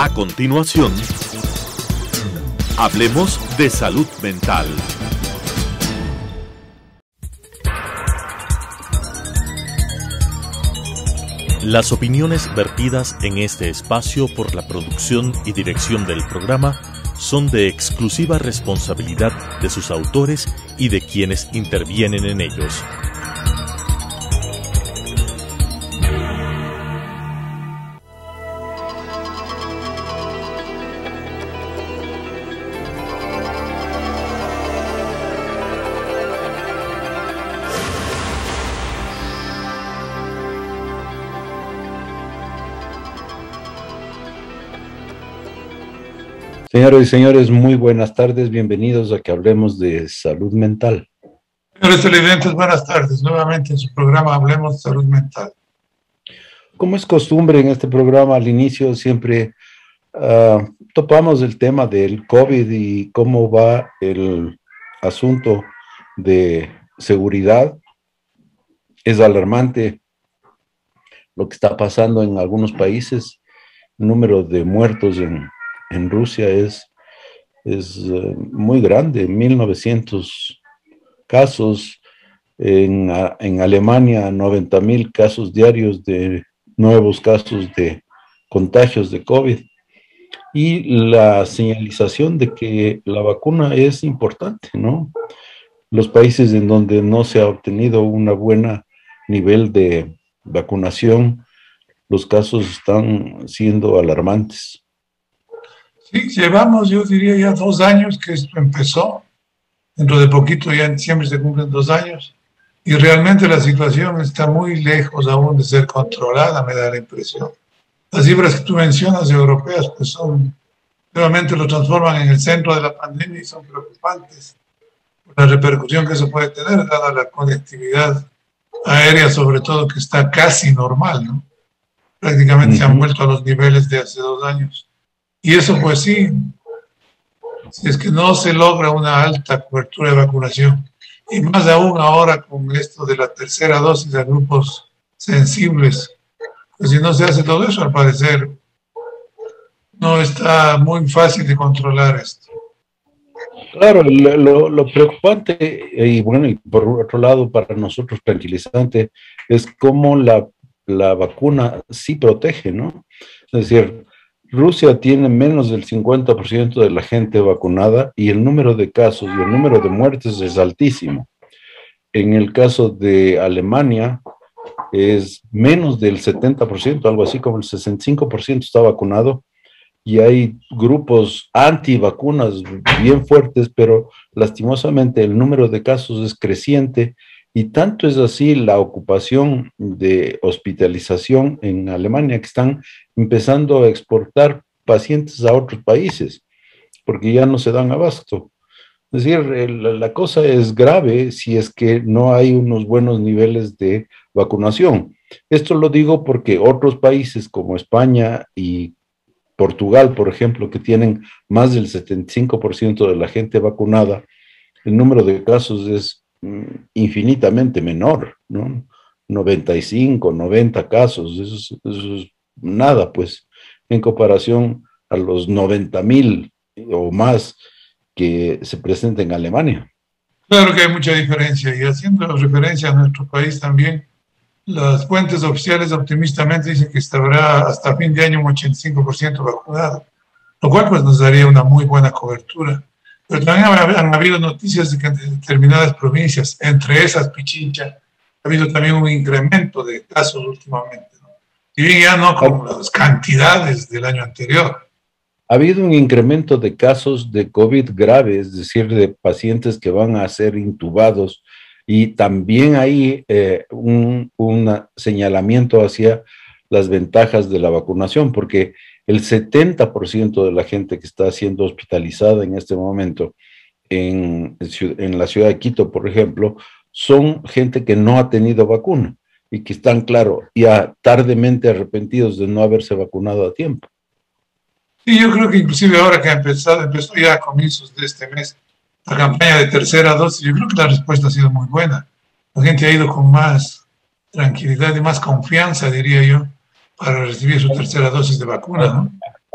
A continuación, hablemos de salud mental. Las opiniones vertidas en este espacio por la producción y dirección del programa son de exclusiva responsabilidad de sus autores y de quienes intervienen en ellos. Señoras y señores, muy buenas tardes, bienvenidos a que hablemos de salud mental. Señores televidentes, buenas tardes, nuevamente en su programa Hablemos de Salud Mental. Como es costumbre en este programa, al inicio siempre topamos el tema del COVID y cómo va el asunto de seguridad. Es alarmante lo que está pasando en algunos países. El número de muertos en Rusia es muy grande, 1.900 casos, en Alemania 90.000 casos diarios de nuevos casos de contagios de COVID, y la señalización de que la vacuna es importante, ¿no? Los países en donde no se ha obtenido un buen nivel de vacunación, los casos están siendo alarmantes. Sí, llevamos, yo diría, ya 2 años que esto empezó. Dentro de poquito, ya en diciembre se cumplen 2 años. Y realmente la situación está muy lejos aún de ser controlada, me da la impresión. Las cifras que tú mencionas europeas, pues nuevamente lo transforman en el centro de la pandemia y son preocupantes. La repercusión que eso puede tener, dada la conectividad aérea, sobre todo, que está casi normal, ¿no? Prácticamente se han vuelto a los niveles de hace 2 años. Y eso, pues sí, si es que no se logra una alta cobertura de vacunación, y más aún ahora con esto de la tercera dosis a grupos sensibles, pues si no se hace todo eso, al parecer no está muy fácil de controlar esto. Claro, lo preocupante, y bueno, y por otro lado, para nosotros tranquilizante, es cómo la vacuna sí protege, ¿no? Es decir, Rusia tiene menos del 50% de la gente vacunada y el número de casos y el número de muertes es altísimo. En el caso de Alemania es menos del 70%, algo así como el 65% está vacunado, y hay grupos antivacunas bien fuertes, pero lastimosamente el número de casos es creciente, y tanto es así la ocupación de hospitalización en Alemania que están empezando a exportar pacientes a otros países, porque ya no se dan abasto. Es decir, la cosa es grave si es que no hay unos buenos niveles de vacunación. Esto lo digo porque otros países como España y Portugal, por ejemplo, que tienen más del 75% de la gente vacunada, el número de casos es infinitamente menor, ¿no? 95, 90 casos, eso es nada, pues, en comparación a los 90.000 o más que se presentan en Alemania. Claro que hay mucha diferencia, y haciendo referencia a nuestro país también, las fuentes oficiales optimistamente dicen que estará hasta fin de año un 85% vacunado, lo cual pues nos daría una muy buena cobertura. Pero también han habido noticias de que en determinadas provincias, entre esas Pichincha, ha habido también un incremento de casos últimamente, ¿no? Y bien ya no como las cantidades del año anterior. Ha habido un incremento de casos de COVID grave, es decir, de pacientes que van a ser intubados, y también hay un señalamiento hacia las ventajas de la vacunación, porque el 70% de la gente que está siendo hospitalizada en este momento en la ciudad de Quito, por ejemplo, son gente que no ha tenido vacuna y que están, claro, ya tardemente arrepentidos de no haberse vacunado a tiempo. Sí, yo creo que inclusive ahora que empezó ya a comienzos de este mes la campaña de tercera dosis, yo creo que la respuesta ha sido muy buena. La gente ha ido con más tranquilidad y más confianza, diría yo, para recibir su tercera dosis de vacuna, ¿no?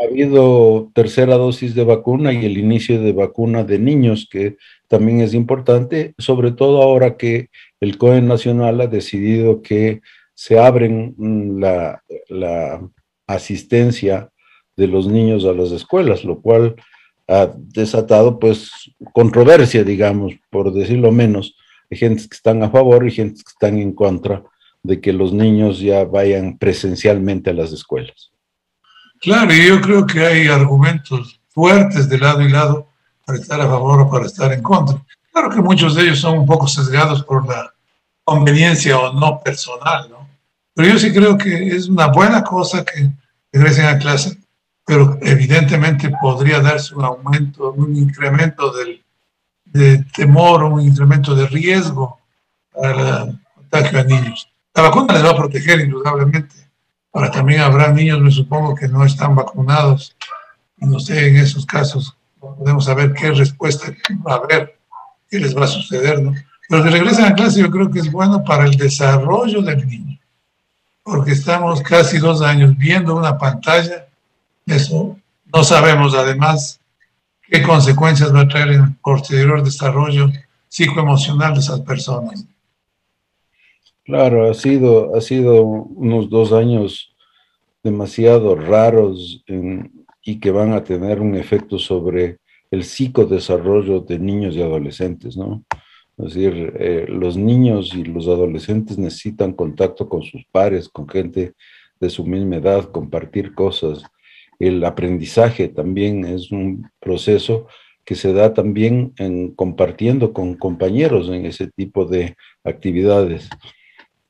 ha habido tercera dosis de vacuna y el inicio de vacuna de niños, que también es importante, sobre todo ahora que el COE Nacional ha decidido que se abren la asistencia de los niños a las escuelas, lo cual ha desatado pues controversia, digamos, por decirlo menos. Hay gente que están a favor y gente que están en contra de que los niños ya vayan presencialmente a las escuelas. Claro, y yo creo que hay argumentos fuertes de lado y lado para estar a favor o para estar en contra. Claro que muchos de ellos son un poco sesgados por la conveniencia o no personal, ¿no? Pero yo sí creo que es una buena cosa que regresen a clase, pero evidentemente podría darse un aumento, un incremento de temor, un incremento de riesgo para el contagio a niños. La vacuna les va a proteger indudablemente. Ahora también habrá niños, me supongo, que no están vacunados. Y no sé, en esos casos podemos saber qué respuesta va a haber, qué les va a suceder, ¿no? Pero que regresen a clase yo creo que es bueno para el desarrollo del niño. Porque estamos casi 2 años viendo una pantalla, eso no sabemos además qué consecuencias va a traer en el posterior desarrollo psicoemocional de esas personas. Claro, ha sido unos 2 años demasiado raros y que van a tener un efecto sobre el psicodesarrollo de niños y adolescentes, ¿no? Es decir, los niños y los adolescentes necesitan contacto con sus pares, con gente de su misma edad, compartir cosas. El aprendizaje también es un proceso que se da también compartiendo con compañeros en ese tipo de actividades.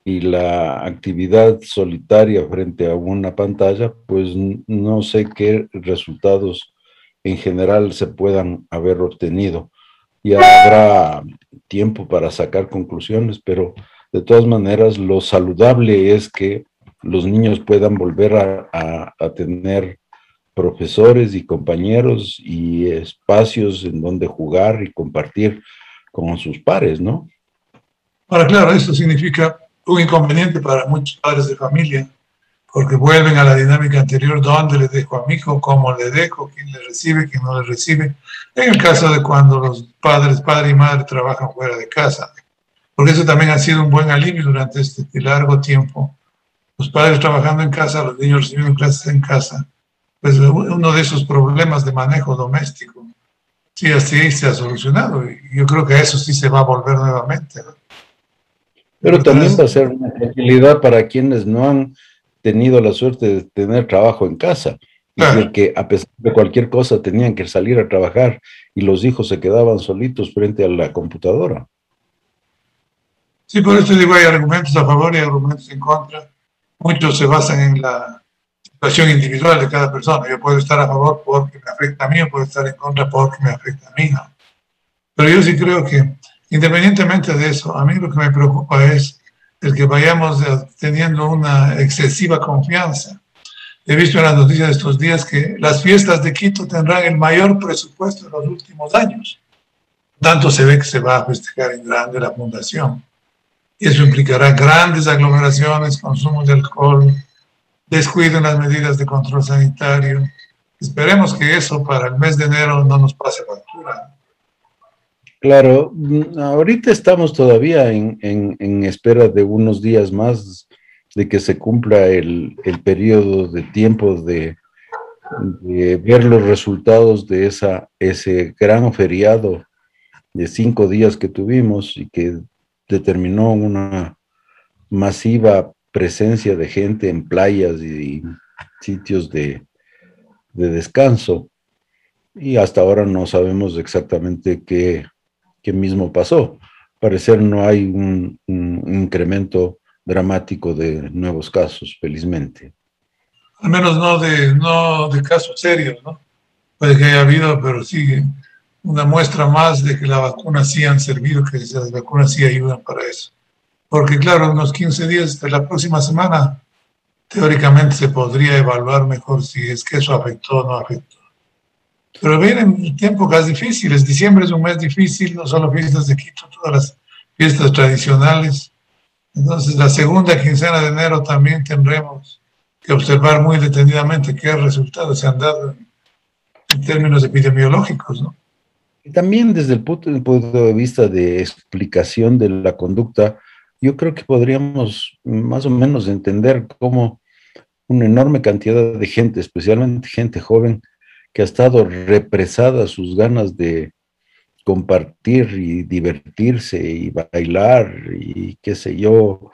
Y la actividad solitaria frente a una pantalla, pues no sé qué resultados en general se puedan haber obtenido. Ya habrá tiempo para sacar conclusiones, pero de todas maneras lo saludable es que los niños puedan volver a tener profesores y compañeros y espacios en donde jugar y compartir con sus pares, ¿no? Ahora, claro, esto significa un inconveniente para muchos padres de familia, porque vuelven a la dinámica anterior, dónde le dejo a mi hijo, cómo le dejo, quién le recibe, quién no le recibe, en el caso de cuando los padre y madre trabajan fuera de casa, porque eso también ha sido un buen alivio durante este largo tiempo. Los padres trabajando en casa, los niños recibiendo clases en casa, pues uno de esos problemas de manejo doméstico, sí, así se ha solucionado, y yo creo que a eso sí se va a volver nuevamente, ¿no? Pero también va a ser una tranquilidad para quienes no han tenido la suerte de tener trabajo en casa. Es decir, que a pesar de cualquier cosa tenían que salir a trabajar y los hijos se quedaban solitos frente a la computadora. Sí, por eso digo, hay argumentos a favor y argumentos en contra. Muchos se basan en la situación individual de cada persona. Yo puedo estar a favor porque me afecta a mí, o puedo estar en contra porque me afecta a mí, ¿no? Pero yo sí creo que, independientemente de eso, a mí lo que me preocupa es el que vayamos teniendo una excesiva confianza. He visto en las noticias de estos días que las fiestas de Quito tendrán el mayor presupuesto de los últimos años. Tanto se ve que se va a festejar en grande la fundación. Y eso implicará grandes aglomeraciones, consumo de alcohol, descuido en las medidas de control sanitario. Esperemos que eso para el mes de enero no nos pase factura. Claro, ahorita estamos todavía en espera de unos días más de que se cumpla el periodo de tiempo de ver los resultados de ese gran feriado de 5 días que tuvimos y que determinó una masiva presencia de gente en playas y sitios de descanso. Y hasta ahora no sabemos exactamente qué mismo pasó. Al parecer no hay un incremento dramático de nuevos casos, felizmente. Al menos no de casos serios, ¿no? Puede que haya habido, pero sí una muestra más de que las vacunas sí han servido, que las vacunas sí ayudan para eso. Porque claro, unos 15 días de la próxima semana, teóricamente se podría evaluar mejor si es que eso afectó o no afectó. Pero vienen épocas difíciles. Diciembre es un mes difícil, no solo fiestas de Quito, todas las fiestas tradicionales. Entonces, la segunda quincena de enero también tendremos que observar muy detenidamente qué resultados se han dado en términos epidemiológicos, ¿no? Y también desde el punto de vista de explicación de la conducta, yo creo que podríamos más o menos entender cómo una enorme cantidad de gente, especialmente gente joven, que ha estado represada sus ganas de compartir y divertirse y bailar y qué sé yo,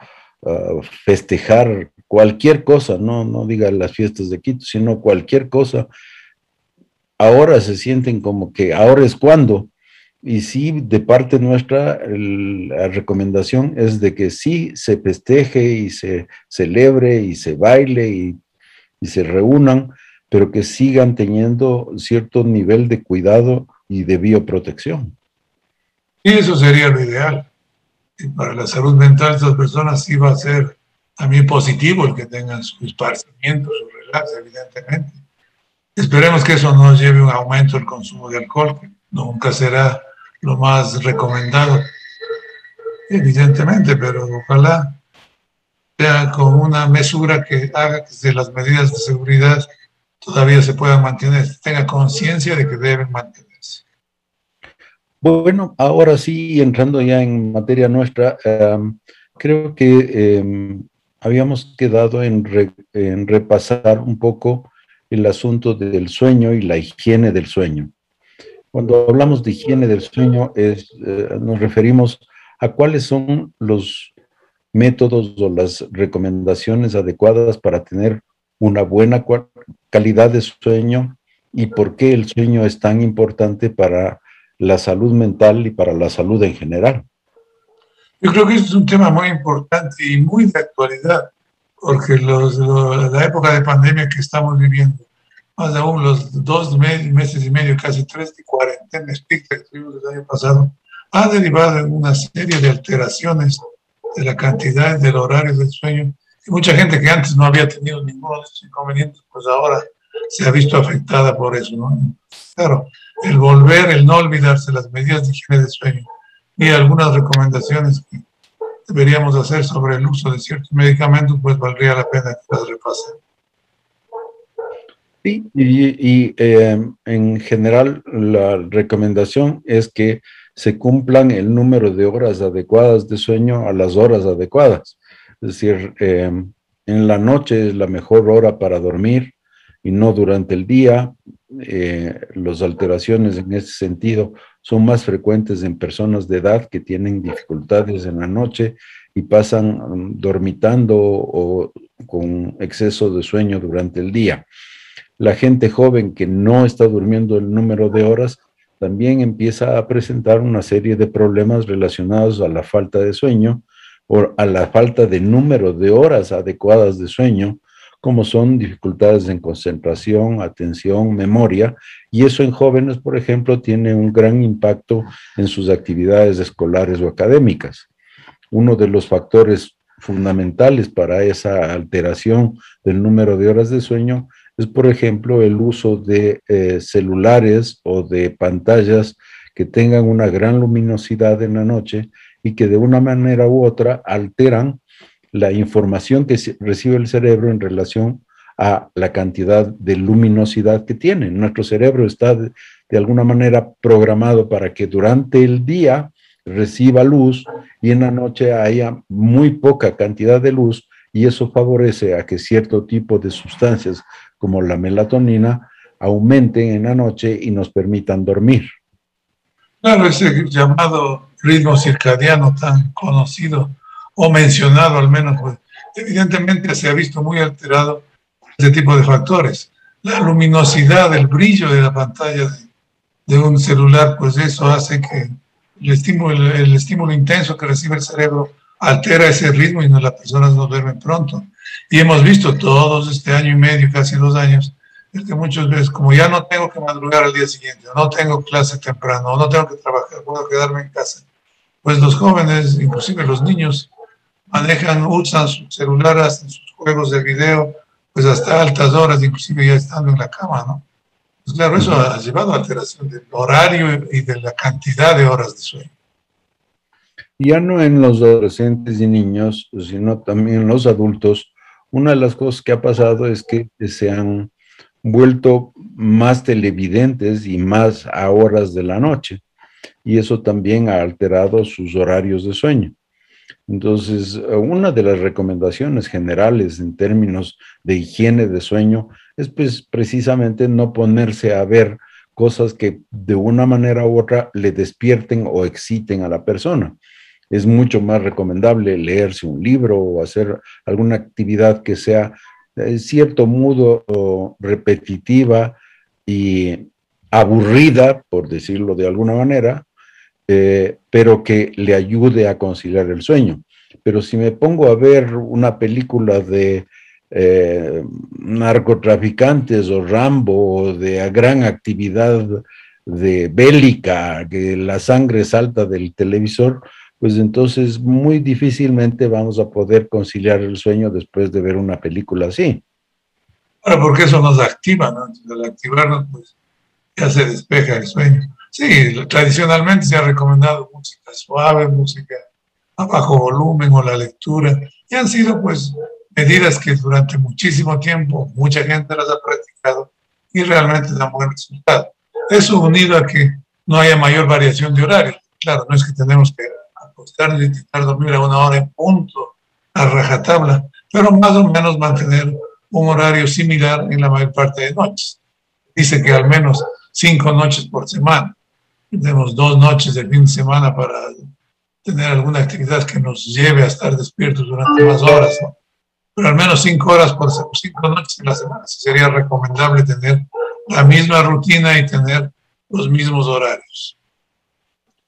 festejar cualquier cosa, no diga las fiestas de Quito, sino cualquier cosa, ahora se sienten como que ahora es cuando. Y sí, de parte nuestra, la recomendación es de que sí se festeje y se celebre y se baile y se reúnan, pero que sigan teniendo cierto nivel de cuidado y de bioprotección. Y eso sería lo ideal. Y para la salud mental de estas personas sí va a ser también positivo el que tengan su esparcimiento, su relax, evidentemente. Esperemos que eso no lleve a un aumento del consumo de alcohol, que nunca será lo más recomendado, evidentemente, pero ojalá sea con una mesura que haga que de las medidas de seguridad todavía se puedan mantener, tenga conciencia de que deben mantenerse. Bueno, ahora sí, entrando ya en materia nuestra, creo que habíamos quedado en repasar un poco el asunto del sueño y la higiene del sueño. Cuando hablamos de higiene del sueño, nos referimos a cuáles son los métodos o las recomendaciones adecuadas para tener una buena calidad de sueño y por qué el sueño es tan importante para la salud mental y para la salud en general. Yo creo que este es un tema muy importante y muy de actualidad, porque la época de pandemia que estamos viviendo, más aún los 2 meses y medio, casi 3 de cuarentena estricta que tuvimos el año pasado, ha derivado en una serie de alteraciones de la cantidad y del horario del sueño. Y mucha gente que antes no había tenido ninguno de estos inconvenientes, pues ahora se ha visto afectada por eso, ¿no? Claro, el volver, el no olvidarse las medidas de higiene de sueño y algunas recomendaciones que deberíamos hacer sobre el uso de ciertos medicamentos, pues valdría la pena que las repasen. Sí, en general la recomendación es que se cumplan el número de horas adecuadas de sueño a las horas adecuadas. Es decir, en la noche es la mejor hora para dormir y no durante el día. Las alteraciones en ese sentido son más frecuentes en personas de edad que tienen dificultades en la noche y pasan dormitando o con exceso de sueño durante el día. La gente joven que no está durmiendo el número de horas también empieza a presentar una serie de problemas relacionados a la falta de sueño o a la falta de número de horas adecuadas de sueño, como son dificultades en concentración, atención, memoria, y eso en jóvenes, por ejemplo, tiene un gran impacto en sus actividades escolares o académicas. Uno de los factores fundamentales para esa alteración del número de horas de sueño es, por ejemplo, el uso de celulares o de pantallas que tengan una gran luminosidad en la noche y que de una manera u otra alteran la información que recibe el cerebro en relación a la cantidad de luminosidad que tiene. Nuestro cerebro está de alguna manera programado para que durante el día reciba luz y en la noche haya muy poca cantidad de luz, y eso favorece a que cierto tipo de sustancias como la melatonina aumenten en la noche y nos permitan dormir. Claro, ese llamado ritmo circadiano tan conocido o mencionado al menos, pues, evidentemente se ha visto muy alterado este tipo de factores. La luminosidad, el brillo de la pantalla de un celular, pues eso hace que el estímulo intenso que recibe el cerebro altera ese ritmo y las personas no duermen pronto. Y hemos visto todos este año y medio, casi 2 años, es que muchas veces, como ya no tengo que madrugar al día siguiente, no tengo clase temprano, no tengo que trabajar, puedo quedarme en casa, pues los jóvenes, inclusive los niños, usan su celular, hacen sus juegos de video, pues hasta altas horas, inclusive ya estando en la cama, ¿no? Pues claro, eso ha llevado a alteración del horario y de la cantidad de horas de sueño. Ya no en los adolescentes y niños, sino también en los adultos, una de las cosas que ha pasado es que se han vuelto más televidentes y más a horas de la noche, y eso también ha alterado sus horarios de sueño. Entonces, una de las recomendaciones generales en términos de higiene de sueño es pues precisamente no ponerse a ver cosas que de una manera u otra le despierten o exciten a la persona. Es mucho más recomendable leerse un libro o hacer alguna actividad que sea en cierto modo repetitiva y aburrida, por decirlo de alguna manera, pero que le ayude a conciliar el sueño. Pero si me pongo a ver una película de narcotraficantes o Rambo o de gran actividad de bélica, que la sangre salta del televisor, pues entonces muy difícilmente vamos a poder conciliar el sueño después de ver una película así. Bueno, porque eso nos activa, ¿no? Entonces, al activarnos, pues ya se despeja el sueño. Sí, tradicionalmente se ha recomendado música suave, música a bajo volumen o la lectura, y han sido pues medidas que durante muchísimo tiempo mucha gente las ha practicado y realmente dan buen resultado. Eso unido a que no haya mayor variación de horario. Claro, no es que tenemos que acostarnos y intentar dormir a una hora en punto, a rajatabla, pero más o menos mantener un horario similar en la mayor parte de noches. Dice que al menos 5 noches por semana. Tenemos 2 noches de fin de semana para tener alguna actividad que nos lleve a estar despiertos durante más horas, ¿no? Pero al menos 5 horas por 5 noches en la semana. Sería recomendable tener la misma rutina y tener los mismos horarios.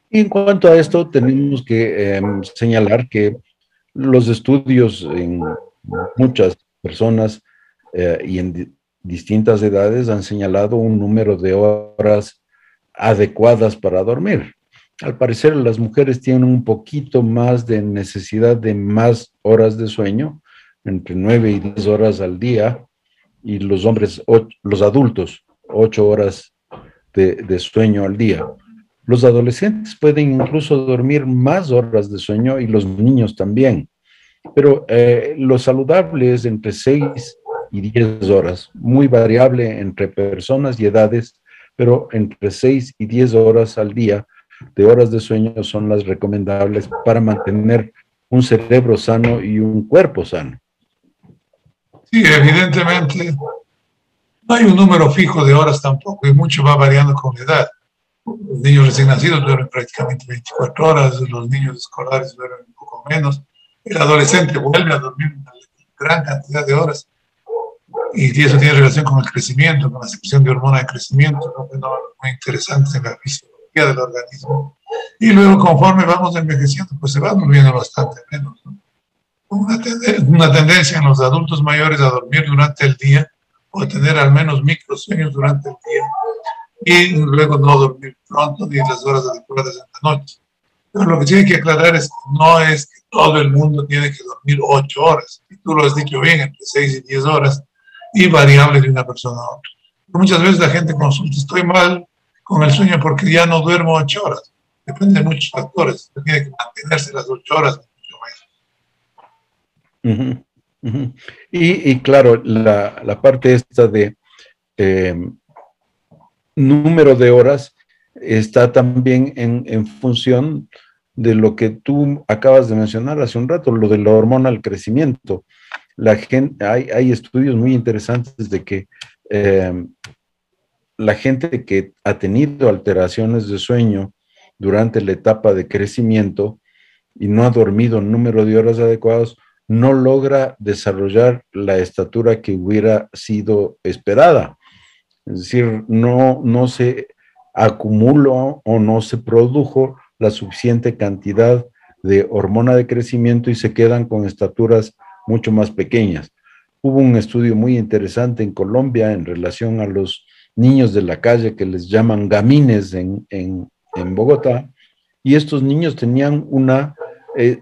Y en cuanto a esto, tenemos que señalar que los estudios en muchas personas y en distintas edades han señalado un número de horas adecuadas para dormir. Al parecer, las mujeres tienen un poquito más de necesidad de más horas de sueño, entre 9 y 10 horas al día, y los hombres, los adultos, 8 horas de sueño al día. Los adolescentes pueden incluso dormir más horas de sueño y los niños también, pero lo saludable es entre 6 y 10 horas, muy variable entre personas y edades, pero entre 6 y 10 horas al día de horas de sueño son las recomendables para mantener un cerebro sano y un cuerpo sano. Sí, evidentemente no hay un número fijo de horas tampoco, y mucho va variando con la edad. Los niños recién nacidos duermen prácticamente 24 horas, los niños escolares duermen un poco menos, el adolescente vuelve a dormir una gran cantidad de horas, y eso tiene relación con el crecimiento, con la secreción de hormona de crecimiento, ¿no? Fenómenos muy interesantes en la fisiología del organismo. Y luego, conforme vamos envejeciendo, pues se va durmiendo bastante menos, ¿no? Una tendencia en los adultos mayores a dormir durante el día o a tener al menos microsueños durante el día y luego no dormir pronto ni las horas adecuadas en la noche. Pero lo que tiene que aclarar es que no es que todo el mundo tiene que dormir 8 horas. Y tú lo has dicho bien, entre 6 y 10 horas y variable de una persona a otra. Muchas veces la gente consulta, estoy mal con el sueño porque ya no duermo 8 horas. Depende de muchos factores. Tiene que mantenerse las 8 horas. Uh-huh, uh-huh. Y claro, la parte esta de número de horas está también en función de lo que tú acabas de mencionar hace un rato, lo de la hormona del crecimiento. La gente, hay estudios muy interesantes de que la gente que ha tenido alteraciones de sueño durante la etapa de crecimiento y no ha dormido un número de horas adecuados, no logra desarrollar la estatura que hubiera sido esperada. Es decir, no se acumuló o no se produjo la suficiente cantidad de hormona de crecimiento y se quedan con estaturas mucho más pequeñas. Hubo un estudio muy interesante en Colombia en relación a los niños de la calle que les llaman gamines en Bogotá, y estos niños tenían una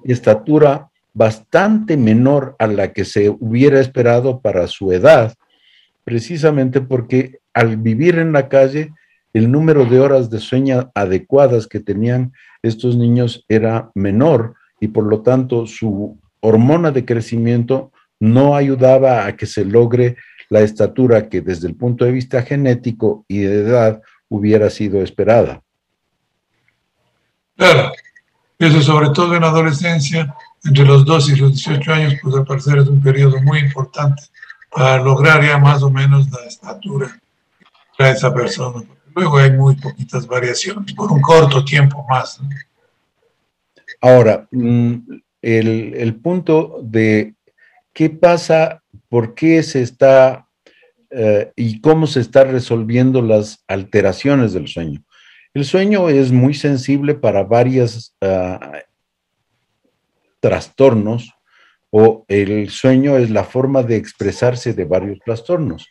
estatura bastante menor a la que se hubiera esperado para su edad, precisamente porque al vivir en la calle, el número de horas de sueño adecuadas que tenían estos niños era menor y por lo tanto su hormona de crecimiento no ayudaba a que se logre la estatura que desde el punto de vista genético y de edad hubiera sido esperada. Claro, eso sobre todo en la adolescencia, entre los 12 y los 18 años, pues al parecer es un periodo muy importante para lograr ya más o menos la estatura de esa persona. Luego hay muy poquitas variaciones, por un corto tiempo más, ¿no? Ahora, el punto de qué pasa, por qué se está y cómo se están resolviendo las alteraciones del sueño. El sueño es muy sensible para varios trastornos, o el sueño es la forma de expresarse de varios trastornos.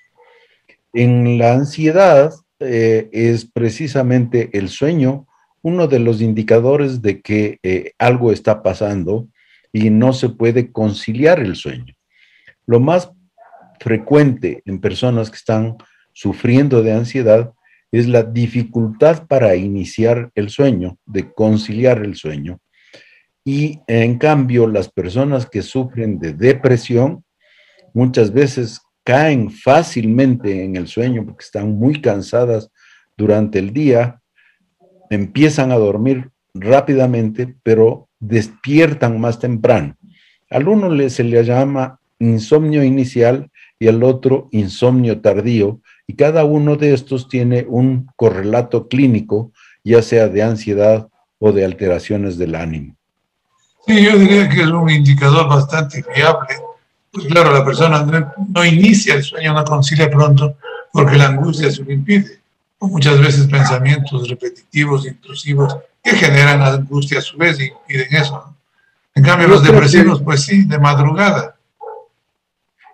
En la ansiedad es precisamente el sueño uno de los indicadores de que algo está pasando y no se puede conciliar el sueño. Lo más frecuente en personas que están sufriendo de ansiedad es la dificultad para iniciar el sueño, de conciliar el sueño. Y en cambio, las personas que sufren de depresión muchas veces caen fácilmente en el sueño porque están muy cansadas durante el día, empiezan a dormir rápidamente, pero despiertan más temprano. Al uno se le llama insomnio inicial y al otro insomnio tardío, y cada uno de estos tiene un correlato clínico, ya sea de ansiedad o de alteraciones del ánimo. Sí, yo diría que es un indicador bastante fiable. Pues claro, la persona no inicia el sueño, no concilia pronto, porque la angustia se lo impide. O muchas veces pensamientos repetitivos, intrusivos, que generan angustia a su vez y impiden eso, ¿no? En cambio, los depresivos, pues sí, de madrugada.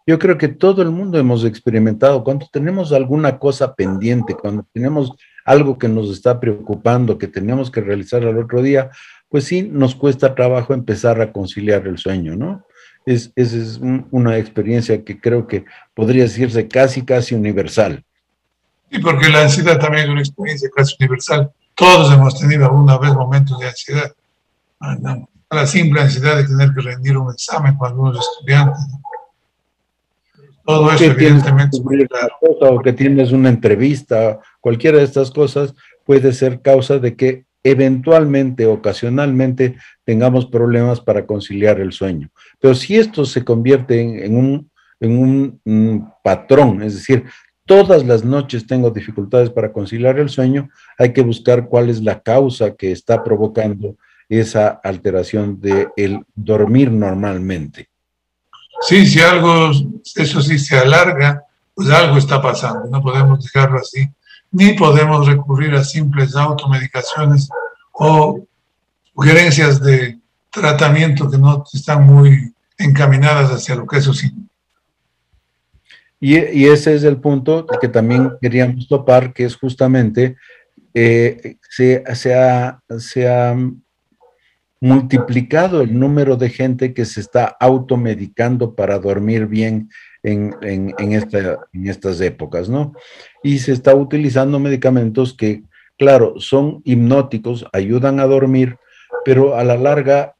Yo creo que todo el mundo hemos experimentado, cuando tenemos alguna cosa pendiente, cuando tenemos algo que nos está preocupando, que tenemos que realizar al otro día, pues sí, nos cuesta trabajo empezar a conciliar el sueño, ¿no? Esa es una experiencia que creo que podría decirse casi universal. Sí, porque la ansiedad también es una experiencia casi universal. Todos hemos tenido alguna vez momentos de ansiedad. La simple ansiedad de tener que rendir un examen cuando uno es estudiante, ¿no? Todo eso, evidentemente, es muy claro. O que tienes una entrevista, cualquiera de estas cosas puede ser causa de que eventualmente, ocasionalmente, tengamos problemas para conciliar el sueño. Pero si esto se convierte en un patrón, es decir, todas las noches tengo dificultades para conciliar el sueño, hay que buscar cuál es la causa que está provocando esa alteración de el dormir normalmente. Sí, si algo, eso sí se alarga, pues algo está pasando, no podemos dejarlo así, ni podemos recurrir a simples automedicaciones o sugerencias de tratamiento que no están muy encaminadas hacia lo que eso sí. Y ese es el punto que también queríamos topar, que es justamente, se ha multiplicado el número de gente que se está automedicando para dormir bien en estas épocas, ¿no? Y se está utilizando medicamentos que, claro, son hipnóticos, ayudan a dormir, pero a la larga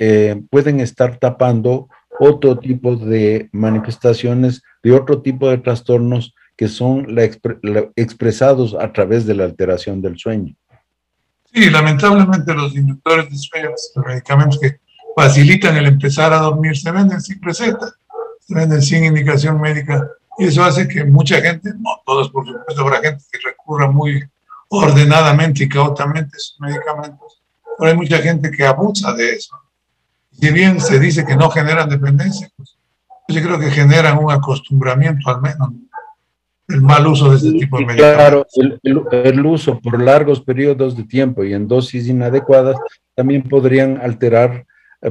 pueden estar tapando otro tipo de manifestaciones, de otro tipo de trastornos que son expresados a través de la alteración del sueño. Sí, lamentablemente los inductores de sueño, los medicamentos que facilitan el empezar a dormir, se venden sin receta, se venden sin indicación médica, y eso hace que mucha gente, no todos por supuesto, habrá gente que recurra muy ordenadamente y cautamente a sus medicamentos, pero hay mucha gente que abusa de eso. Si bien se dice que no generan dependencia, pues yo creo que generan un acostumbramiento al menos, el mal uso de este tipo de medicamentos. Claro, el uso por largos periodos de tiempo y en dosis inadecuadas también podrían alterar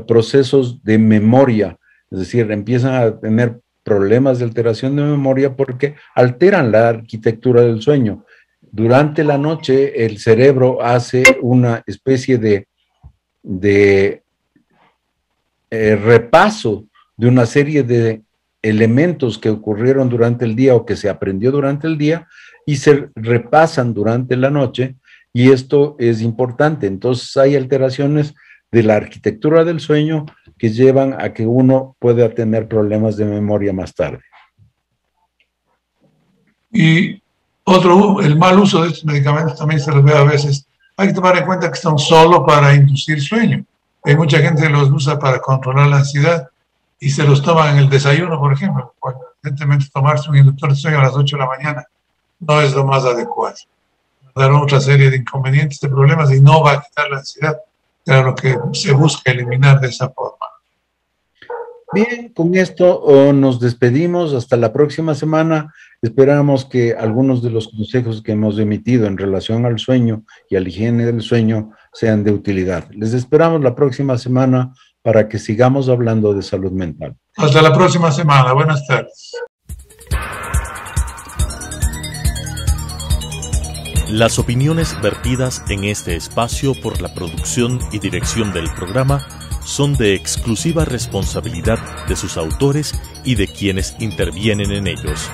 procesos de memoria, es decir, empiezan a tener problemas de alteración de memoria porque alteran la arquitectura del sueño. Durante la noche el cerebro hace una especie de repaso de una serie de elementos que ocurrieron durante el día o que se aprendió durante el día y se repasan durante la noche, y esto es importante. Entonces hay alteraciones de la arquitectura del sueño que llevan a que uno pueda tener problemas de memoria más tarde. Y el mal uso de estos medicamentos también se los ve a veces. Hay que tomar en cuenta que son solo para inducir sueño. Hay mucha gente que los usa para controlar la ansiedad y se los toman en el desayuno, por ejemplo. Cuando, evidentemente, tomarse un inductor de sueño a las 8 de la mañana no es lo más adecuado. Dará otra serie de inconvenientes, de problemas, y no va a quitar la ansiedad, que era lo que se busca eliminar de esa forma. Bien, con esto nos despedimos. Hasta la próxima semana. Esperamos que algunos de los consejos que hemos emitido en relación al sueño y a la higiene del sueño sean de utilidad. Les esperamos la próxima semana para que sigamos hablando de salud mental. Hasta la próxima semana. Buenas tardes. Las opiniones vertidas en este espacio por la producción y dirección del programa son de exclusiva responsabilidad de sus autores y de quienes intervienen en ellos.